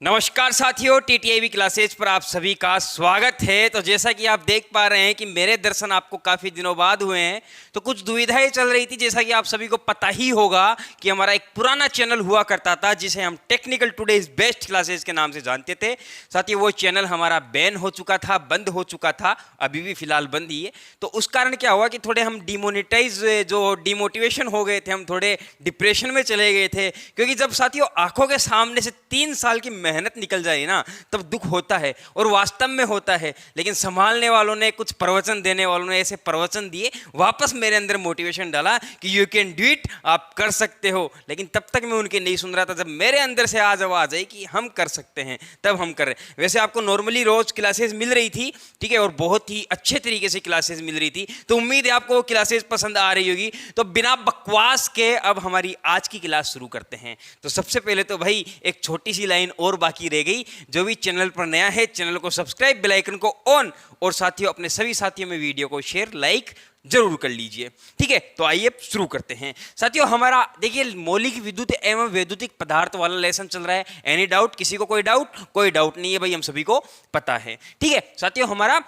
नमस्कार साथियों, टीटीआईबी क्लासेज पर आप सभी का स्वागत है। तो जैसा कि आप देख पा रहे हैं कि मेरे दर्शन आपको काफ़ी दिनों बाद हुए हैं, तो कुछ दुविधाएं चल रही थी। जैसा कि आप सभी को पता ही होगा कि हमारा एक पुराना चैनल हुआ करता था जिसे हम टेक्निकल टुडेज बेस्ट क्लासेज के नाम से जानते थे। साथियों, वो चैनल हमारा बैन हो चुका था, बंद हो चुका था, अभी भी फिलहाल बंद ही है। तो उस कारण क्या हुआ कि थोड़े हम डिमोटिवेशन हो गए थे, हम थोड़े डिप्रेशन में चले गए थे। क्योंकि जब साथियों आंखों के सामने से 3 साल की मेहनत निकल जाए ना, तब दुख होता है और वास्तव में होता है। लेकिन संभालने वालों ने, कुछ प्रवचन देने वालों ने ऐसे प्रवचन दिए, वापस मेरे अंदर मोटिवेशन डाला कि यू कैन डू इट, आप कर सकते हो। लेकिन तब तक मैं उनके नहीं सुन रहा था। जब मेरे अंदर से आज आवाज आई कि हम कर सकते हैं, तब हम कर रहे। वैसे आपको नॉर्मली रोज क्लासेस मिल रही थी, ठीक है, और बहुत ही अच्छे तरीके से क्लासेस मिल रही थी। तो उम्मीद है आपको क्लासेस पसंद आ रही होगी। तो बिना बकवास के अब हमारी आज की क्लास शुरू करते हैं। तो सबसे पहले तो भाई एक छोटी सी लाइन और बाकी रह गई। जो भी चैनल पर नया है, चैनल को सब्सक्राइब, बेल आइकन को ऑन, और साथियों अपने सभी साथियों में वीडियो को शेयर, लाइक जरूर कर लीजिए। ठीक है, तो आइए शुरू करते हैं। साथियों, हमारा देखिए मौलिक विद्युत एवं वैद्युतिक पदार्थ वाला लेसन चल रहा है। Any doubt? किसी को कोई डाउट? कोई डाउट नहीं है भाई, हम सभी को पता है। ठीक है साथियों, हमारा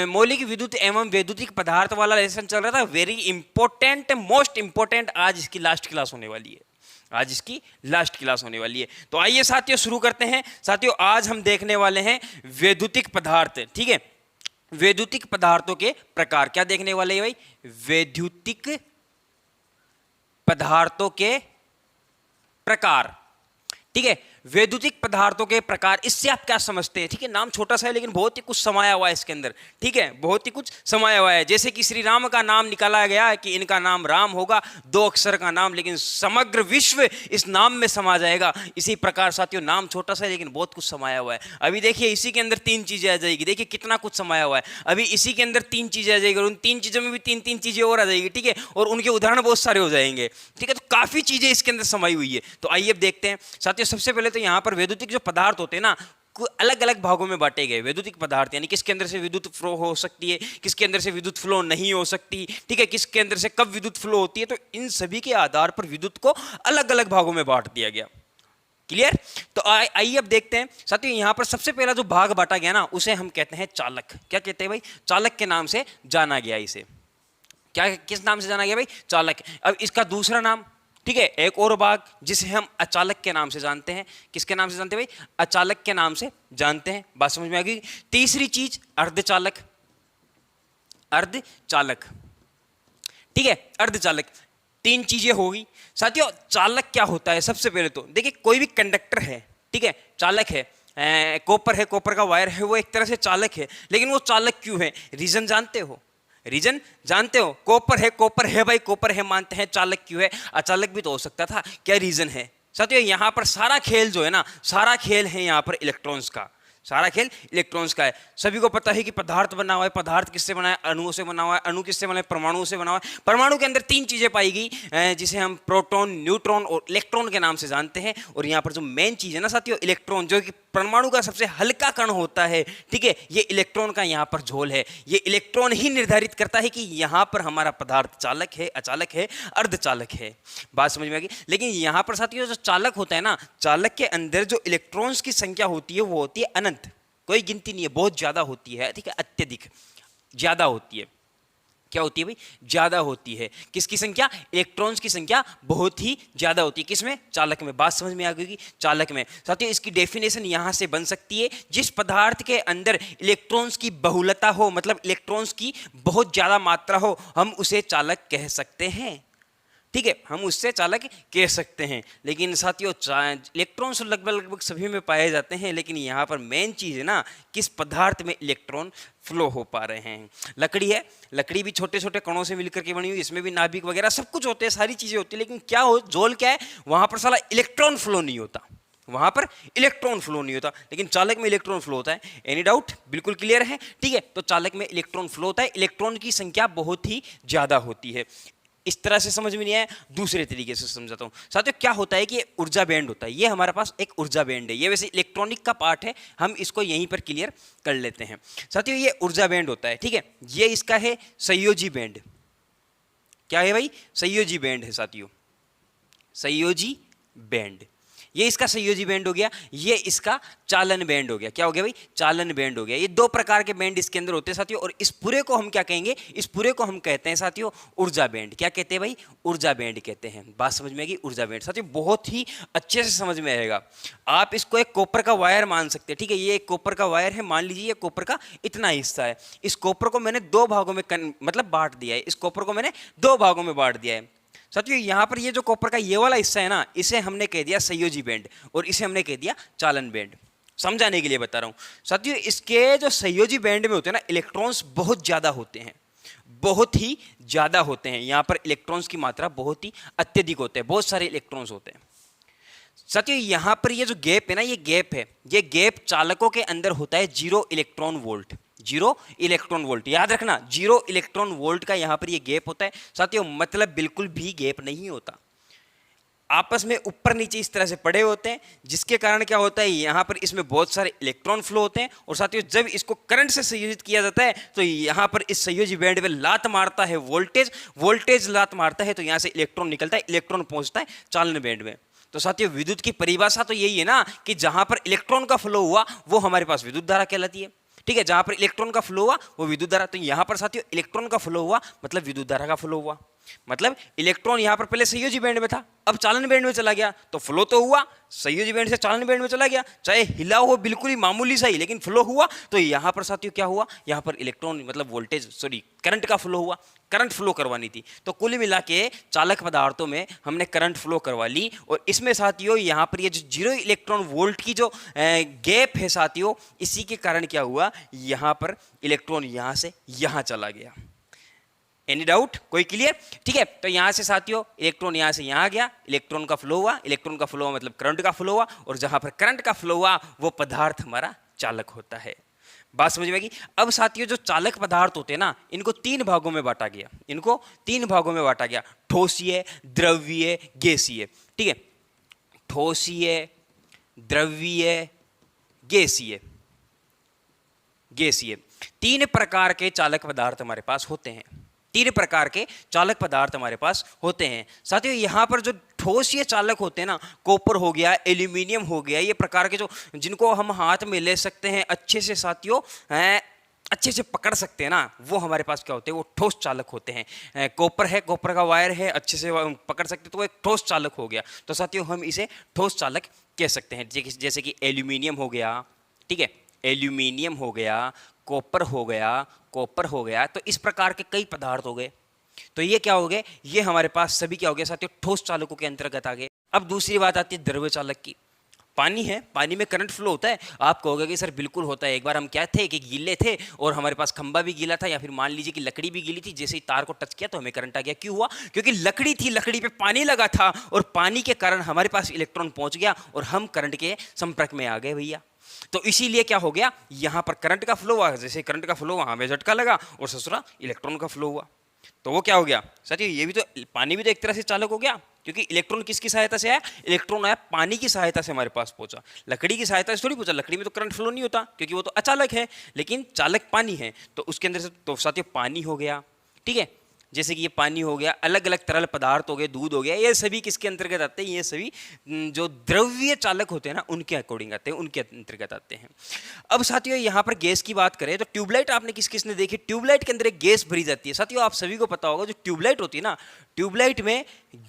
मौलिक विद्युत एवं वैद्युतिक पदार्थ वाला लेसन चल रहा था। वेरी इंपॉर्टेंट, मोस्ट इंपॉर्टेंट, आज इसकी लास्ट क्लास होने वाली है। आज इसकी लास्ट क्लास होने वाली है। तो आइए साथियों शुरू करते हैं। साथियों, आज हम देखने वाले हैं वैद्युतिक पदार्थ। ठीक है, वैद्युतिक पदार्थों के प्रकार। क्या देखने वाले हैं भाई? वैद्युतिक पदार्थों के प्रकार। ठीक है, वैद्युतिक पदार्थों के प्रकार, इससे आप क्या समझते हैं? ठीक है, नाम छोटा सा है लेकिन बहुत ही कुछ समाया हुआ है इसके अंदर। ठीक है, बहुत ही कुछ समाया हुआ है। जैसे कि श्री राम का नाम निकाला गया है कि इनका नाम राम होगा, 2 अक्षर का नाम, लेकिन समग्र विश्व इस नाम में समा जाएगा। इसी प्रकार साथियों, नाम छोटा सा है लेकिन बहुत कुछ समाया हुआ है। अभी देखिए इसी के अंदर 3 चीजें आ जाएगी। देखिए कितना कुछ समाया हुआ है। अभी इसी के अंदर 3 चीजें आ जाएगी और उन 3 चीजों में भी 3-3 चीजें और आ जाएगी। ठीक है, और उनके उदाहरण बहुत सारे हो जाएंगे। ठीक है, तो काफी चीजें इसके अंदर समाई हुई है। तो आइए अब देखते हैं साथियों। सबसे पहले तो यहाँ पर वैद्युतिक जो पदार्थ होते हैं ना, अलग अलग भागों में बांटे गए वैद्युतिक पदार्थ। यानी किसके अंदर से विद्युत फ्लो हो सकती है, किसके अंदर से विद्युत फ्लो नहीं हो सकती। ठीक है, किसके अंदर से कब विद्युत फ्लो होती है। तो इन सभी के आधार पर विद्युत को अलग अलग भागों में बांट दिया गया। क्लियर? तो आइए अब देखते हैं साथियों। यहां पर सबसे पहला जो भाग बांटा गया ना, उसे हम कहते हैं चालक। क्या कहते हैं भाई? चालक के नाम से जाना गया इसे। क्या, किस नाम से जाना गया भाई? चालक। अब इसका दूसरा नाम, ठीक है, एक और भाग जिसे हम अचालक के नाम से जानते हैं। किसके नाम से जानते हैं भाई? अचालक के नाम से जानते हैं। बात समझ में आ गई? तीसरी चीज अर्धचालक। अर्धचालक, ठीक है, अर्धचालक। 3 चीजें होगी साथियों। चालक क्या होता है? सबसे पहले तो देखिए, कोई भी कंडक्टर है, ठीक है, चालक है। कॉपर है, कॉपर का वायर है, वो एक तरह से चालक है। लेकिन वो चालक क्यों है? रीजन जानते हो? रीजन जानते हो? कॉपर है भाई, कॉपर है मानते हैं। चालक क्यों है? अचालक भी तो हो सकता था। क्या रीजन है साथियों? यहां पर सारा खेल जो है ना, सारा खेल है यहां पर इलेक्ट्रॉन्स का। सारा खेल इलेक्ट्रॉन्स का है। सभी को पता है कि पदार्थ बना हुआ है। पदार्थ किससे बना है? अणुओं से बना हुआ है। अणु किससे बना है? परमाणुओं से बना हुआ है। परमाणु के अंदर 3 चीजें पाई गई, जिसे हम प्रोटॉन, न्यूट्रॉन और इलेक्ट्रॉन के नाम से जानते हैं। और यहाँ पर जो मेन चीज है ना साथियों, इलेक्ट्रॉन, जो कि परमाणु का सबसे हल्का कण होता है। ठीक है, ये इलेक्ट्रॉन का यहाँ पर झोल है। ये इलेक्ट्रॉन ही निर्धारित करता है कि यहाँ पर हमारा पदार्थ चालक है, अचालक है, अर्धचालक है। बात समझ में आ गई? लेकिन यहाँ पर साथियों जो चालक होता है ना, चालक के अंदर जो इलेक्ट्रॉन्स की संख्या होती है वो होती है अनंत। कोई गिनती नहीं है, बहुत ज्यादा होती है। ठीक है, अत्यधिक ज्यादा होती है। क्या होती है भाई? ज्यादा होती है। किसकी संख्या? इलेक्ट्रॉन्स की संख्या बहुत ही ज्यादा होती है। किसमें? चालक में। बात समझ में आ गई? चालक में। साथियों इसकी डेफिनेशन यहां से बन सकती है, जिस पदार्थ के अंदर इलेक्ट्रॉन्स की बहुलता हो, मतलब इलेक्ट्रॉन्स की बहुत ज्यादा मात्रा हो, हम उसे चालक कह सकते हैं। ठीक है, हम उससे चालक कह सकते हैं। लेकिन साथियों इलेक्ट्रॉन्स लगभग सभी में पाए जाते हैं। लेकिन यहाँ पर मेन चीज है ना, किस पदार्थ में इलेक्ट्रॉन फ्लो हो पा रहे हैं। लकड़ी है, लकड़ी भी छोटे छोटे कणों से मिलकर के बनी हुई, इसमें भी नाभिक वगैरह सब कुछ होते हैं, सारी चीजें होती है। लेकिन क्या हो, जोल क्या है? वहां पर साला इलेक्ट्रॉन फ्लो नहीं होता। वहां पर इलेक्ट्रॉन फ्लो नहीं होता, लेकिन चालक में इलेक्ट्रॉन फ्लो होता है। Any doubt? बिल्कुल क्लियर है? ठीक है, तो चालक में इलेक्ट्रॉन फ्लो होता है। इलेक्ट्रॉन की संख्या बहुत ही ज्यादा होती है। इस तरह से समझ में नहीं आया, दूसरे तरीके से समझाता हूं साथियों। क्या होता है कि ऊर्जा बैंड होता है। ये हमारे पास एक ऊर्जा बैंड है। ये वैसे इलेक्ट्रॉनिक का पार्ट है, हम इसको यहीं पर क्लियर कर लेते हैं साथियों। ये ऊर्जा बैंड होता है, ठीक है। ये इसका है संयोजी बैंड। क्या है भाई? संयोजी बैंड है साथियों, संयोजी बैंड। ये इसका संयोजी बैंड हो गया, ये इसका चालन बैंड हो गया। क्या हो गया भाई? चालन बैंड हो गया। ये दो प्रकार के बैंड इसके अंदर होते हैं साथियों, और इस पूरे को हम क्या कहेंगे? इस पूरे को हम कहते हैं साथियों ऊर्जा बैंड। क्या कहते हैं भाई? ऊर्जा बैंड कहते हैं। बात समझ में आएगी? ऊर्जा बैंड साथियों बहुत ही अच्छे से समझ में आएगा। आप इसको एक कॉपर का वायर मान सकते हैं, ठीक है? ये एक कॉपर का वायर है, मान लीजिए ये कॉपर का इतना हिस्सा है। इस कॉपर को मैंने दो भागों में मतलब बांट दिया है। इस कॉपर को मैंने दो भागों में बांट दिया है साथियों। यहां पर ये जो कॉपर का ये वाला हिस्सा है ना, इसे हमने कह दिया संयोजी बैंड, और इसे हमने कह दिया चालन बैंड। समझाने के लिए बता रहा हूं साथियों, इसके जो संयोजी बैंड में होते हैं ना, इलेक्ट्रॉन्स बहुत ज्यादा होते हैं, बहुत ही ज्यादा होते हैं। यहां पर इलेक्ट्रॉन्स की मात्रा बहुत ही अत्यधिक होते हैं, बहुत सारे इलेक्ट्रॉन्स होते हैं साथियों। यहां पर ये जो गैप है ना, ये गैप है, ये गैप चालकों के अंदर होता है 0 इलेक्ट्रॉन वोल्ट। 0 इलेक्ट्रॉन वोल्ट, याद रखना 0 इलेक्ट्रॉन वोल्ट का यहां पर ये गैप होता है साथियों। मतलब बिल्कुल भी गैप नहीं होता, आपस में ऊपर नीचे इस तरह से पड़े होते हैं, जिसके कारण क्या होता है, यहां पर इसमें बहुत सारे इलेक्ट्रॉन फ्लो होते हैं। और साथियों जब इसको करंट से संयोजित किया जाता है तो यहां पर इस संयोजी बैंड में लात मारता है वोल्टेज, वोल्टेज लात मारता है तो यहां से इलेक्ट्रॉन निकलता है, इलेक्ट्रॉन पहुंचता है चालन बैंड में। तो साथियों विद्युत की परिभाषा तो यही है ना कि जहां पर इलेक्ट्रॉन का फ्लो हुआ वो हमारे पास विद्युत धारा कहलाती है, ठीक है? जहां पर इलेक्ट्रॉन का फ्लो हुआ वो विद्युत धारा। तो यहां पर साथियों इलेक्ट्रॉन का फ्लो हुआ मतलब विद्युत धारा का फ्लो हुआ। मतलब इलेक्ट्रॉन यहां पर पहले संयोजी बैंड में था, अब चालन बैंड में चला गया, तो फ्लो तो हुआ, संयोजी बैंड से चालन बैंड में चला गया, चाहे हिला हो बिल्कुल ही मामूली सा ही, लेकिन फ्लो हुआ। तो यहां पर साथियों क्या हुआ? यहां पर इलेक्ट्रॉन मतलब वोल्टेज सॉरी करंट का फ्लो हुआ, करंट फ्लो करवानी थी। तो कुल मिला के चालक पदार्थों में हमने करंट फ्लो करवा ली, और इसमें साथियों यहां पर ये जो 0 इलेक्ट्रॉन वोल्ट की जो गैप है साथियों, इसी के कारण क्या हुआ, यहां पर इलेक्ट्रॉन यहां से यहां चला गया। Any doubt? कोई क्लियर? ठीक है, तो यहां से साथियों इलेक्ट्रॉन यहां से यहां गया, इलेक्ट्रॉन का फ्लो हुआ, इलेक्ट्रॉन का फ्लो हुआ मतलब करंट का फ्लो हुआ, और जहां पर करंट का फ्लो हुआ वो पदार्थ हमारा चालक होता है। बात समझ में आएगी? अब साथियों जो चालक पदार्थ होते हैं ना, इनको 3 भागों में बांटा गया, इनको 3 भागों में बांटा गया, ठोसीय, द्रव्यीय, गैसीय। ठीक है, ठोसीय, द्रव्यीय, गैसीय। गैसीय 3 प्रकार के चालक पदार्थ हमारे पास होते हैं, 3 प्रकार के चालक पदार्थ हमारे पास होते हैं साथियों। यहां पर जो ठोसीय चालक होते हैं ना, कॉपर हो गया, एल्यूमिनियम हो गया, ये प्रकार के जो जिनको हम हाथ में ले सकते हैं अच्छे से साथियों, अच्छे से पकड़ सकते हैं ना, वो हमारे पास क्या होते हैं, वो ठोस चालक होते हैं। कॉपर है, कॉपर का वायर है, अच्छे से पकड़ सकते तो वो एक ठोस चालक हो गया। तो साथियों हम इसे ठोस चालक कह सकते हैं। जैसे कि एल्यूमिनियम हो गया, ठीक है, एल्यूमिनियम हो गया, कॉपर हो गया, कॉपर हो गया, तो इस प्रकार के कई पदार्थ हो गए। तो ये क्या हो गए, ये हमारे पास सभी क्या हो गया साथियों, ठोस चालकों के अंतर्गत आ गए। अब दूसरी बात आती है द्रव्य चालक की। पानी है, पानी में करंट फ्लो होता है। आप कहोगे कि सर बिल्कुल होता है। एक बार हम क्या थे कि गीले थे और हमारे पास खंबा भी गीला था, या फिर मान लीजिए कि लकड़ी भी गीली थी, जैसे ही तार को टच किया तो हमें करंट आ गया। क्यों हुआ? क्योंकि लकड़ी थी, लकड़ी पे पानी लगा था, और पानी के कारण हमारे पास इलेक्ट्रॉन पहुंच गया और हम करंट के संपर्क में आ गए भैया। तो इसीलिए क्या हो गया, यहां पर करंट का फ्लो हुआ, जैसे करंट का फ्लो वहां पे झटका लगा और ससुरा इलेक्ट्रॉन का फ्लो हुआ। तो वो क्या हो गया साथियों, ये भी तो पानी भी तो एक तरह से चालक हो गया, क्योंकि इलेक्ट्रॉन किसकी सहायता से आया, इलेक्ट्रॉन आया पानी की सहायता से हमारे पास पहुंचा। लकड़ी की सहायता से थोड़ी पहुंचा, लकड़ी में तो करंट फ्लो नहीं होता क्योंकि वो तो अचालक है, लेकिन चालक पानी है, तो उसके अंदर से तो साथियों पानी हो गया। ठीक है, जैसे कि ये पानी हो गया, अलग अलग तरल पदार्थ हो गए, दूध हो गया, ये सभी किसके अंतर्गत आते हैं, ये सभी जो द्रव्य चालक होते हैं ना, उनके अकॉर्डिंग आते हैं, उनके अंतर्गत आते हैं। अब साथियों यहाँ पर गैस की बात करें तो ट्यूबलाइट आपने किस किसने देखी, ट्यूबलाइट के अंदर एक गैस भरी जाती है। साथियों आप सभी को पता होगा, जो ट्यूबलाइट होती है ना, ट्यूबलाइट में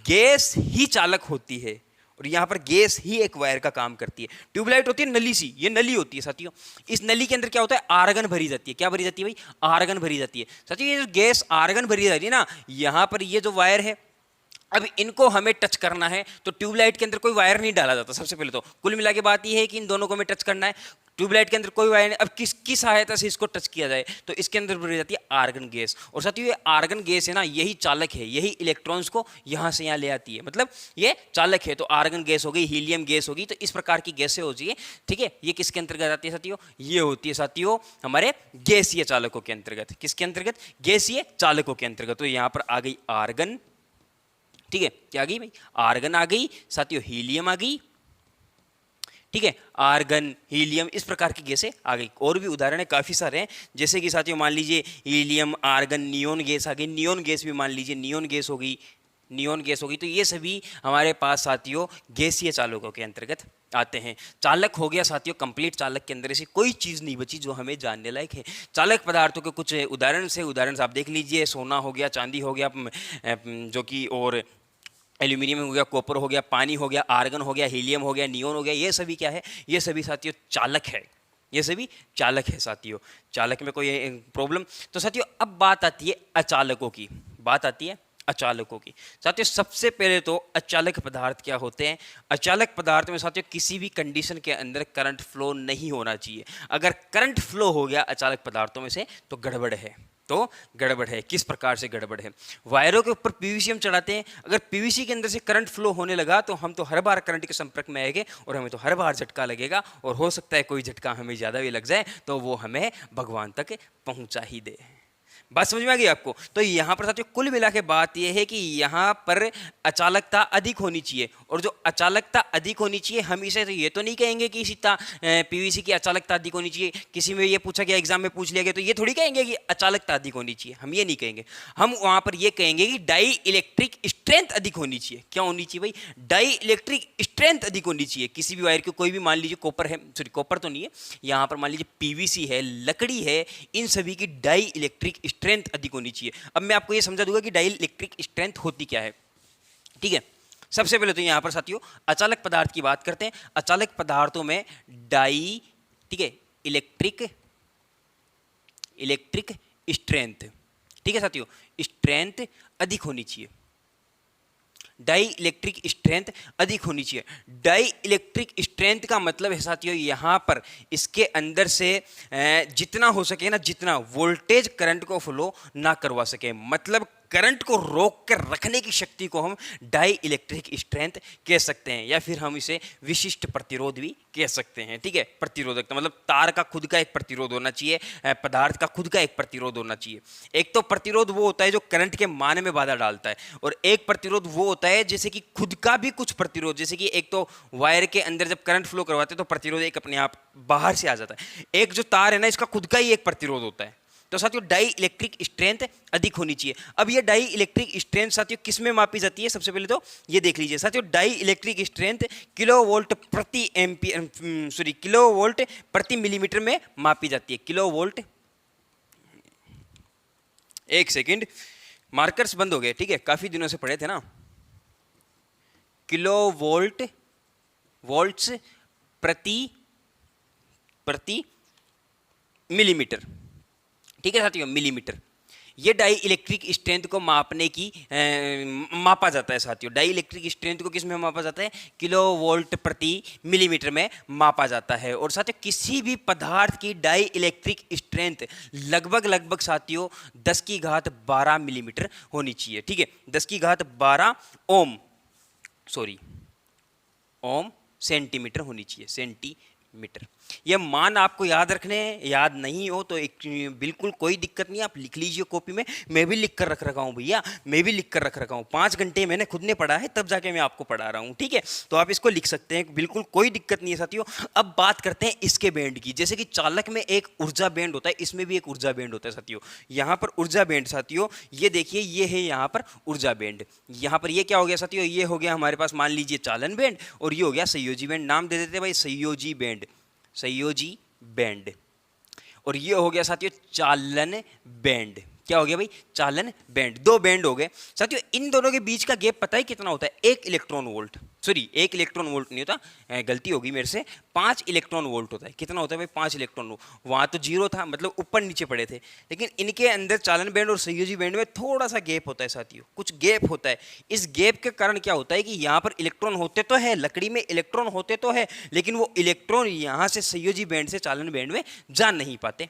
गैस ही चालक होती है, और यहां पर गैस ही एक वायर का काम करती है। ट्यूबलाइट होती है नली सी, ये नली होती है साथियों। इस नली के अंदर क्या होता है, आर्गन भरी जाती है। क्या भरी जाती है भाई, आर्गन भरी जाती है साथियों। ये जो गैस आर्गन भरी जाती है ना, यहां पर ये जो वायर है, अब इनको हमें टच करना है तो ट्यूबलाइट के अंदर कोई वायर नहीं डाला जाता। सबसे पहले तो कुल मिला के बात यह है कि इन दोनों को हमें टच करना है, ट्यूबलाइट के अंदर कोई वायर नहीं। अब किसकी सहायता से इसको टच किया जाए, तो इसके अंदर भरी जाती है आर्गन गैस। और साथियों ये आर्गन गैस है ना, यही चालक है, यही इलेक्ट्रॉन्स को यहां से यहां ले आती है, मतलब ये चालक है। तो आर्गन गैस हो गई, हीलियम गैस होगी, तो इस प्रकार की गैसें होती है। ठीक है, ये किसके अंतर्गत आती है साथियों, ये होती है साथियों हमारे गैसीय चालकों के अंतर्गत। किसके अंतर्गत, गैसीय चालकों के अंतर्गत। तो यहां पर आ गई आर्गन, ठीक है, क्या आ गई भाई, आर्गन आ गई साथियों, हीलियम आ गई, ठीक है, आर्गन, हीलियम, इस प्रकार की गैसें आ गई। और भी उदाहरण है काफी सारे हैं, जैसे कि साथियों मान लीजिए हीलियम, आर्गन, नियोन गैस आ गई। नियोन गैस भी मान लीजिए, नियोन गैस हो गई, नियोन गैस हो गई। तो ये सभी हमारे पास साथियों गैसीय चालकों के अंतर्गत आते हैं। चालक हो गया साथियों कंप्लीट, चालक के अंदर ऐसी कोई चीज़ नहीं बची जो हमें जानने लायक है। चालक पदार्थों के कुछ उदाहरण आप देख लीजिए, सोना हो गया, चांदी हो गया, जो कि और एल्यूमिनियम हो गया, कॉपर हो गया, पानी हो गया, आर्गन हो गया, हीलियम हो गया, नियोन हो गया, ये सभी क्या है, ये सभी साथियों चालक है, ये सभी चालक है साथियों। चालक में कोई प्रॉब्लम? तो साथियों अब बात आती है अचालकों की, बात आती है अचालकों की। साथियों सबसे पहले तो अचालक पदार्थ क्या होते हैं? अचालक पदार्थ में साथियों किसी भी कंडीशन के अंदर करंट फ्लो नहीं होना चाहिए। अगर करंट फ्लो हो गया अचालक पदार्थों में से तो गड़बड़ है, तो गड़बड़ है। किस प्रकार से गड़बड़ है? वायरों के ऊपर पीवीसी हम चढ़ाते हैं, अगर पीवीसी के अंदर से करंट फ्लो होने लगा तो हम तो हर बार करंट के संपर्क में आएंगे और हमें तो हर बार झटका लगेगा, और हो सकता है कोई झटका हमें ज़्यादा भी लग जाए तो वो हमें भगवान तक पहुंचा ही दे। बात समझ में आ गई आपको? तो यहाँ पर साथियों कुल मिला के बात यह है कि यहाँ पर अचालकता अधिक होनी चाहिए, और जो अचालकता अधिक होनी चाहिए हम इसे तो ये तो नहीं कहेंगे कि इसी पीवीसी की अचालकता अधिक होनी चाहिए। किसी में ये पूछा गया, एग्जाम में पूछ लिया गया, तो ये थोड़ी कहेंगे कि अचालकता अधिक होनी चाहिए, हम ये नहीं कहेंगे। हम वहाँ पर ये कहेंगे कि डाई इलेक्ट्रिक स्ट्रेंथ अधिक होनी चाहिए। क्या होनी चाहिए भाई? डाई इलेक्ट्रिक स्ट्रेंथ अधिक होनी चाहिए। किसी भी वायर की, कोई भी मान लीजिए कॉपर है, सॉरी कॉपर तो नहीं है, यहाँ पर मान लीजिए पीवीसी है, लकड़ी है, इन सभी की डाई इलेक्ट्रिक स्ट्रेंथ अधिक होनी चाहिए। अब मैं आपको ये समझा दूंगा कि डाई इलेक्ट्रिक स्ट्रेंथ होती क्या है, ठीक है? सबसे पहले तो यहां पर साथियों अचालक पदार्थ की बात करते हैं। अचालक पदार्थों में डाई, ठीक है, इलेक्ट्रिक स्ट्रेंथ, ठीक है साथियों, स्ट्रेंथ अधिक होनी चाहिए। डाई इलेक्ट्रिक स्ट्रेंथ अधिक होनी चाहिए। डाई इलेक्ट्रिक स्ट्रेंथ का मतलब है साथियों यहाँ पर इसके अंदर से जितना हो सके ना, जितना वोल्टेज करंट को फ्लो ना करवा सके, मतलब करंट को रोक कर रखने की शक्ति को हम डाई इलेक्ट्रिक स्ट्रेंथ कह सकते हैं, या फिर हम इसे विशिष्ट प्रतिरोध भी कह सकते हैं, ठीक है? प्रतिरोधकता मतलब तार का खुद का एक प्रतिरोध होना चाहिए, पदार्थ का खुद का एक प्रतिरोध होना चाहिए। एक तो प्रतिरोध वो होता है जो करंट के मान में बाधा डालता है, और एक प्रतिरोध वो होता है जैसे कि खुद का भी कुछ प्रतिरोध, जैसे कि एक तो वायर के अंदर जब करंट फ्लो करवाते हैं तो प्रतिरोध एक अपने आप बाहर से आ जाता है, एक जो तार है ना इसका खुद का ही एक प्रतिरोध होता है। तो साथियों डाई इलेक्ट्रिक स्ट्रेंथ अधिक होनी चाहिए। अब ये डाई इलेक्ट्रिक स्ट्रेंथ साथियों किस में मापी जाती है? सबसे पहले तो ये देख लीजिए साथियों, डाई इलेक्ट्रिक स्ट्रेंथ किलोवोल्ट प्रति एम्पियर, सॉरी किलोवोल्ट प्रति मिलीमीटर में मापी जाती है। किलोवोल्ट, एक सेकंड, मार्कर्स बंद हो गए, ठीक है, काफी दिनों से पढ़े थे ना। किलोवोल्ट, वोल्ट्स प्रति मिलीमीटर, ठीक है साथियों, मिलीमीटर। ये डाई इलेक्ट्रिक स्ट्रेंथ को मापने की मापा जाता है साथियों। डाई इलेक्ट्रिक स्ट्रेंथ को किस में मापा जाता है? किलोवोल्ट प्रति मिलीमीटर में मापा जाता है। और साथियों किसी भी पदार्थ की डाई इलेक्ट्रिक स्ट्रेंथ लगभग साथियों 10 की घात 12 मिलीमीटर होनी चाहिए, ठीक है? 10 की घात 12 ओम, सॉरी ओम सेंटीमीटर होनी चाहिए, सेंटीमीटर। ये मान आपको याद रखने हैं, याद नहीं हो तो एक बिल्कुल कोई दिक्कत नहीं, आप लिख लीजिए कॉपी में। मैं भी लिख कर रख रखा हूँ भैया, मैं भी लिख कर रख रखा हूँ। 5 घंटे मैंने खुद ने पढ़ा है तब जाके मैं आपको पढ़ा रहा हूँ, ठीक है? तो आप इसको लिख सकते हैं, बिल्कुल कोई दिक्कत नहीं है साथियों। अब बात करते हैं इसके बैंड की। जैसे कि चालक में एक ऊर्जा बैंड होता है, इसमें भी एक ऊर्जा बैंड होता है साथियों। यहाँ पर ऊर्जा बैंड साथियों, ये देखिए, ये है यहाँ पर ऊर्जा बैंड। यहाँ पर ये क्या हो गया साथियों? ये हो गया हमारे पास मान लीजिए चालन बैंड, और ये हो गया संयोजी बैंड। नाम दे देते भाई संयोजी बैंड, संयोजी बैंड। और ये हो गया साथियों चालन बैंड। क्या हो गया भाई? चालन बैंड। 2 बैंड हो गए साथियों। इन दोनों के बीच का गैप पता है कितना होता है? 1 electron volt, sorry 1 electron volt नहीं होता, गलती होगी मेरे से, 5 इलेक्ट्रॉन वोल्ट होता है। कितना होता है भाई? 5 इलेक्ट्रॉन वोल्ट। वहाँ तो 0 था, मतलब ऊपर नीचे पड़े थे, लेकिन इनके अंदर चालन बैंड और संयोजी बैंड में थोड़ा सा गैप होता है साथियों, कुछ गैप होता है। इस गैप के कारण क्या होता है कि यहाँ पर इलेक्ट्रॉन होते तो है, लकड़ी में इलेक्ट्रॉन होते तो है, लेकिन वो इलेक्ट्रॉन यहाँ से संयोजी बैंड से चालन बैंड में जा नहीं पाते,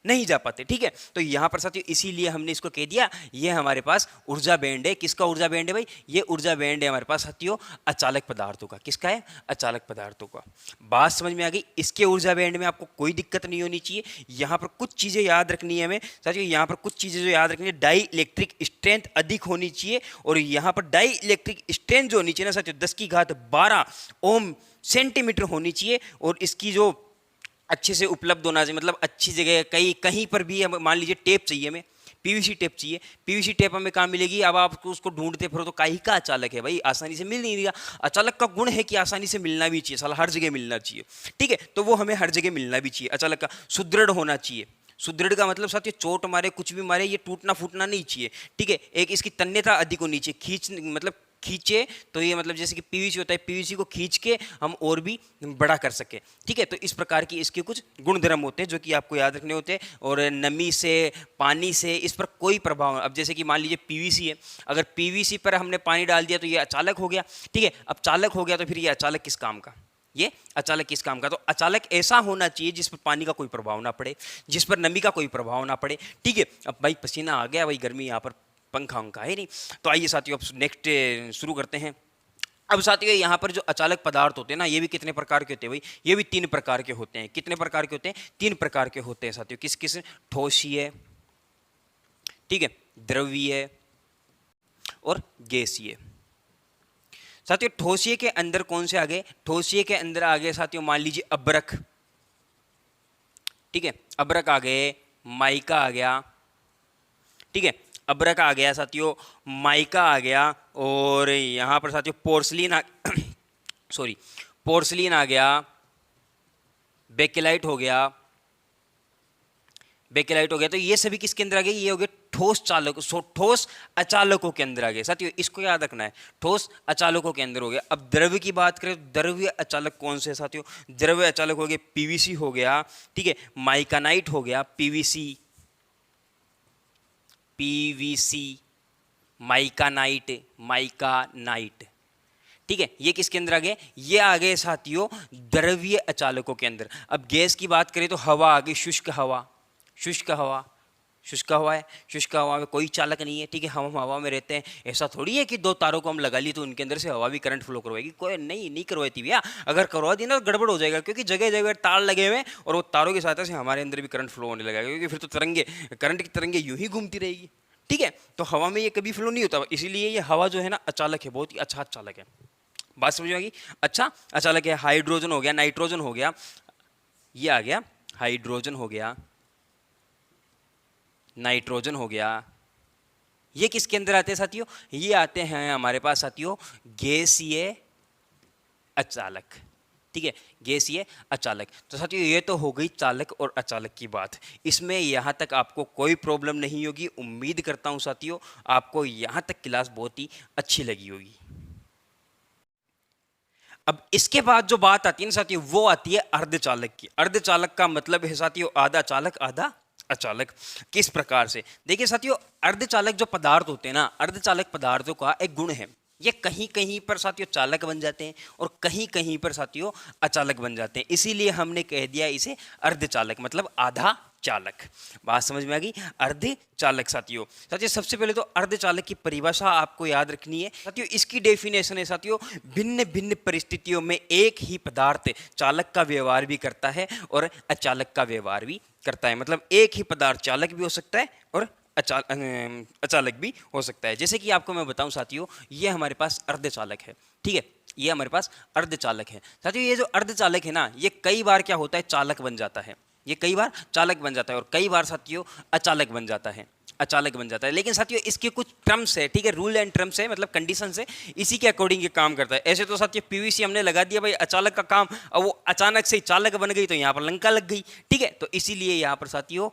नहीं जा पाते, ठीक है? तो यहाँ पर साथियों इसीलिए हमने इसको कह दिया ये हमारे पास ऊर्जा बैंड है। किसका ऊर्जा बैंड है भाई? ये ऊर्जा बैंड है हमारे पास साथियों अचालक पदार्थों का। किसका है? अचालक पदार्थों का। बात समझ में आ गई? इसके ऊर्जा बैंड में आपको कोई दिक्कत नहीं होनी चाहिए। यहाँ पर कुछ चीज़ें याद रखनी है हमें साथियों, यहाँ पर कुछ चीज़ें जो याद रखनी है, डाई इलेक्ट्रिक स्ट्रेंथ अधिक होनी चाहिए, और यहाँ पर डाई इलेक्ट्रिक स्ट्रेंथ जो होनी चाहिए ना साथियों 10 की घात 12 ओम सेंटीमीटर होनी चाहिए। और इसकी जो अच्छे से उपलब्ध होना चाहिए, मतलब अच्छी जगह, कहीं पर भी मान लीजिए टेप चाहिए हमें, पीवीसी टेप चाहिए। पीवीसी टेप हमें कहाँ मिलेगी? अब आप उसको ढूंढते फिरो तो काहे का अचालक है भाई, आसानी से मिल नहीं रहा। अचालक का गुण है कि आसानी से मिलना भी चाहिए, साला हर जगह मिलना चाहिए, ठीक है। तो वो हमें हर जगह मिलना भी चाहिए। अचालक का सुदृढ़ होना चाहिए। सुदृढ़ का मतलब साथ ये चोट मारे कुछ भी मारे ये टूटना फूटना नहीं चाहिए, ठीक है। एक इसकी तन्यता अधिक होनी चाहिए, खींच मतलब खींचे तो ये मतलब जैसे कि पीवीसी होता है, पीवीसी को खींच के हम और भी बड़ा कर सके, ठीक है। तो इस प्रकार की इसके कुछ गुणधर्म होते हैं जो कि आपको याद रखने होते हैं। और नमी से, पानी से इस पर कोई प्रभाव, अब जैसे कि मान लीजिए पीवीसी है, अगर पीवीसी पर हमने पानी डाल दिया तो ये अचालक हो गया, ठीक है। अब चालक हो गया तो फिर ये अचालक किस काम का? ये अचालक किस काम का? तो अचालक ऐसा होना चाहिए जिस पर पानी का कोई प्रभाव ना पड़े, जिस पर नमी का कोई प्रभाव ना पड़े, ठीक है। अब भाई पसीना आ गया, भाई गर्मी यहाँ पर पंखा उंखा है नहीं। तो आइए साथियों अब नेक्स्ट शुरू करते हैं। अब साथियों यहाँ पर जो अचालक पदार्थ होते हैं ना, ये भी कितने प्रकार के होते हैं भाई? ये भी 3 प्रकार के होते हैं। कितने प्रकार के होते हैं? 3 प्रकार के होते हैं साथियों। किस किस? ठोसीय, ठीक है, द्रवीय और गैसीय। साथियों ठोसीय के अंदर कौन से आ गए? ठोसीय के अंदर आ गए साथियों मान लीजिए अब्रक, ठीक है, अब्रक आ गए, माइका आ गया, ठीक है, अब्रक आ गया साथियों, माइका आ गया, और यहाँ पर साथियों पोर्सलिन सॉरी पोर्सलिन आ गया, बेकेलाइट हो गया, बेकेलाइट हो गया। तो ये सभी किसके अंदर आ गए? ये हो गए ठोस चालक, ठोस अचालकों के अंदर आ गए साथियों। इसको याद रखना है, ठोस अचालकों के अंदर हो गया। अब द्रव्य की बात करें तो द्रव्य अचालक कौन से साथियों? द्रव्य अचालक हो गए पीवीसी हो गया, ठीक है, माइकानाइट हो गया, पीवीसी, पीवीसी, माइकानाइट, माइकानाइट, ठीक है। ये किसके अंदर आ गए? ये आ गए साथियों द्रव्य अचालकों के अंदर। अब गैस की बात करें तो हवा आ गई, शुष्क हवा, शुष्क हवा, शुष्क हवा है, शुष्क हवा में कोई चालक नहीं है, ठीक है। हम हवा में रहते हैं, ऐसा थोड़ी है कि 2 तारों को हम लगा ली तो उनके अंदर से हवा भी करंट फ्लो करवाएगी, कोई नहीं करवाती भैया। अगर करवा दी ना तो गड़बड़ हो जाएगा, क्योंकि जगह जगह तार लगे हुए हैं और वो तारों की सहायता से हमारे अंदर भी करंट फ्लो होने लगेगा, क्योंकि फिर तो तरंगे, करंट की तरंगे यूं ही घूमती रहेगी, ठीक है। तो हवा में ये कभी फ्लो नहीं होता, इसीलिए ये हवा जो है ना अचालक है, बहुत ही अच्छा अचालक है। बात समझ में आ गई? अच्छा अचालक है। हाइड्रोजन हो गया, नाइट्रोजन हो गया, ये आ गया हाइड्रोजन हो गया, नाइट्रोजन हो गया। ये किसके अंदर आते हैं साथियों? ये आते हैं हमारे पास साथियों गैसीय अचालक, ठीक है, गैसीय अचालक। तो साथियों ये तो हो गई चालक और अचालक की बात। इसमें यहाँ तक आपको कोई प्रॉब्लम नहीं होगी। उम्मीद करता हूँ साथियों आपको यहाँ तक क्लास बहुत ही अच्छी लगी होगी। अब इसके बाद जो बात आती है ना साथियों, वो आती है अर्धचालक की। अर्धचालक का मतलब है साथियों आधा चालक आधा अचालक। किस प्रकार से? देखिए साथियों अर्धचालक जो पदार्थ होते हैं ना, अर्धचालक पदार्थों का एक गुण है, ये कहीं कहीं पर साथियों चालक बन जाते हैं और कहीं कहीं पर साथियों अचालक बन जाते हैं। इसीलिए हमने कह दिया इसे अर्धचालक, मतलब आधा चालक। बात समझ में आ गई? अर्धचालक साथियों। साथियों सबसे पहले तो अर्धचालक की परिभाषा आपको याद रखनी है साथियों। इसकी डेफिनेशन है साथियों, भिन्न भिन्न परिस्थितियों में एक ही पदार्थ चालक का व्यवहार भी करता है और अचालक का व्यवहार भी करता है। मतलब एक ही पदार्थ चालक भी हो सकता है और अचालक भी हो सकता है। जैसे कि आपको मैं बताऊं साथियों, ये हमारे पास अर्धचालक है, ठीक है, ये हमारे पास अर्धचालक है। साथियों ये जो अर्धचालक है ना, ये कई बार क्या होता है चालक बन जाता है, ये कई बार चालक बन जाता है और कई बार साथियों अचालक बन जाता है, अचालक बन जाता है। लेकिन साथियों इसके कुछ टर्म्स है, ठीक है, रूल एंड टर्म्स है, मतलब कंडीशंस है, इसी के अकॉर्डिंग ये काम करता है। ऐसे तो साथियों पीवीसी हमने लगा दिया भाई अचालक का काम, अब वो अचानक से ही चालक बन गई तो यहाँ पर लंका लग गई, ठीक है। तो इसीलिए यहाँ पर साथियों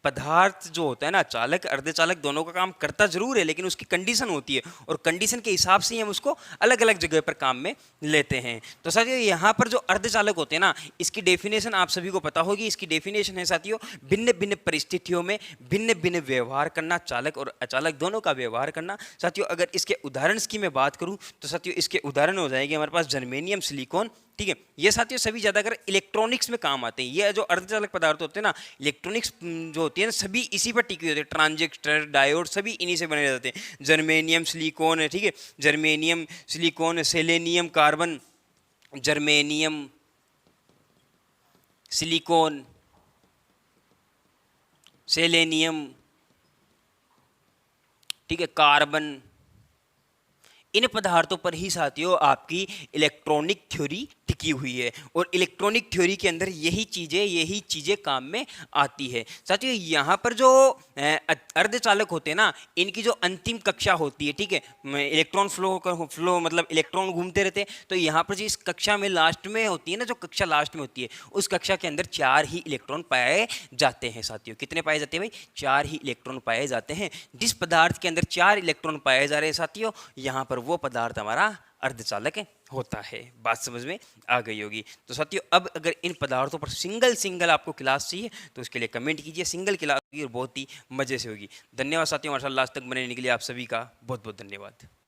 पदार्थ जो होता है ना, चालक अर्धचालक दोनों का काम करता जरूर है, लेकिन उसकी कंडीशन होती है और कंडीशन के हिसाब से ही हम उसको अलग अलग जगह पर काम में लेते हैं। तो साथियों यहाँ पर जो अर्धचालक होते हैं ना, इसकी डेफिनेशन आप सभी को पता होगी। इसकी डेफिनेशन है साथियों, भिन्न भिन्न परिस्थितियों में भिन्न भिन्न व्यवहार करना, चालक और अचालक दोनों का व्यवहार करना। साथियों अगर इसके उदाहरण की मैं बात करूँ तो साथियों इसके उदाहरण हो जाएंगे हमारे पास जर्मेनियम, सिलिकॉन, ठीक है। ये साथियों सभी ज़्यादातर इलेक्ट्रॉनिक्स में काम आते हैं। ये जो अर्धचालक पदार्थ होते हैं ना, इलेक्ट्रॉनिक्स जो होती है ना, सभी इसी पर टिके होते हैं। ट्रांजिस्टर, डायोड सभी इन्हीं से बने रहते हैं। जर्मेनियम, सिलिकॉन है, ठीक है, germanium, silicon, selenium, carbon, germanium, silicon, selenium, ठीक है, कार्बन, इन पदार्थों पर ही साथियों आपकी इलेक्ट्रॉनिक थ्योरी टिकी हुई है और इलेक्ट्रॉनिक थ्योरी के अंदर यही चीज़ें काम में आती है। साथियों यहाँ पर जो अर्धचालक होते हैं ना, इनकी जो अंतिम कक्षा होती है, ठीक है, इलेक्ट्रॉन फ्लो मतलब इलेक्ट्रॉन घूमते रहते हैं, तो यहाँ पर जो इस कक्षा में लास्ट में होती है ना, जो कक्षा लास्ट में होती है, उस कक्षा के अंदर 4 ही इलेक्ट्रॉन पाए जाते हैं। साथियों कितने पाए जाते हैं भाई? 4 ही इलेक्ट्रॉन पाए जाते हैं। जिस पदार्थ के अंदर 4 इलेक्ट्रॉन पाए जा रहे हैं साथियों, यहाँ पर वो पदार्थ हमारा अर्धचालक होता है। बात समझ में आ गई होगी। तो साथियों अब अगर इन पदार्थों पर सिंगल आपको क्लास चाहिए तो उसके लिए कमेंट कीजिए, सिंगल क्लास होगी और बहुत ही मज़े से होगी। धन्यवाद साथियों, हमारे साथ लास्ट तक बने रहने के लिए आप सभी का बहुत बहुत धन्यवाद।